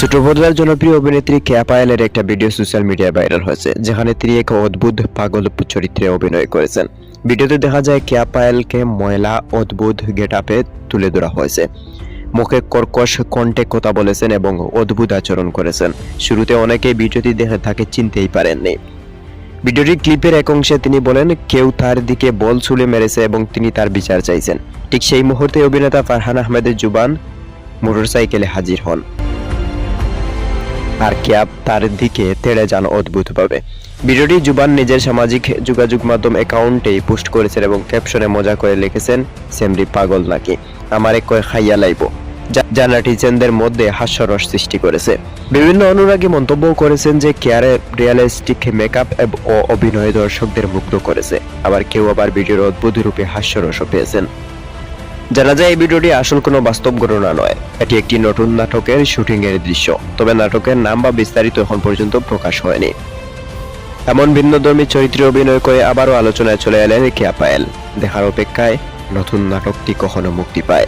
ছোট পর্দার জনপ্রিয় অভিনেত্রী কেয়া পায়েলের একটা ভিডিও সোশ্যাল মিডিয়ায় ভাইরাল হয়েছে, যেখানে তিনি এক অদ্ভুত পাগল চরিত্রে অভিনয় করেছেন। ভিডিওতে দেখা যায় কেয়া পায়েলকে ময়লা অদ্ভুত গেটআপে তুলে ধরা হয়েছে। মুখে কর্কশ কণ্ঠে কথা বলেছেন এবং অদ্ভুত আচরণ করেছেন। শুরুতে অনেকেই ভিডিওটি দেখে তাকে চিনতেই পারেননি। ভিডিওটির ক্লিপের এক অংশে তিনি বলেন কেউ তার দিকে বল ছুড়ে মেরেছে এবং তিনি তার বিচার চাইছেন। ঠিক সেই মুহূর্তে অভিনেতা ফারহান আহমেদের জুবান মোটরসাইকেলে হাজির হন, আর কেয়া তার দিকে তেড়ে যান অদ্ভুতভাবে। ভিডিওটি জুবান নিজের সামাজিক যোগাযোগ মাধ্যম অ্যাকাউন্টে পোস্ট করেছেন এবং ক্যাপশনে মজা করে লিখেছেন, সেমরি পাগল নাকি, আমারে কয় খাইয়া লাইব, যা নেটিজেনদের মধ্যে হাস্যরস সৃষ্টি করেছে। বিভিন্ন অনুরাগী মন্তব্য করেছেন যে কেয়ারের রিয়ালিস্টিক মেকআপ ও অভিনয় দর্শকদের মুগ্ধ করেছে। কেউ আবার ভিডিওর অদ্ভুত রূপে হাস্যরসও পেয়েছেন। জানা যায় এই ভিডিওটি আসল কোনো বাস্তব ঘটনা নয়, এটি একটি নতুন নাটকের শুটিং এর দৃশ্য। তবে নাটকের নাম বা বিস্তারিত এখন পর্যন্ত প্রকাশ হয়নি। এমন ভিন্নধর্মী চরিত্রে অভিনয় করে আবারও আলোচনায় চলে এলেন কেয়া পায়েল। দেখার অপেক্ষায় নতুন নাটকটি কখনো মুক্তি পায়।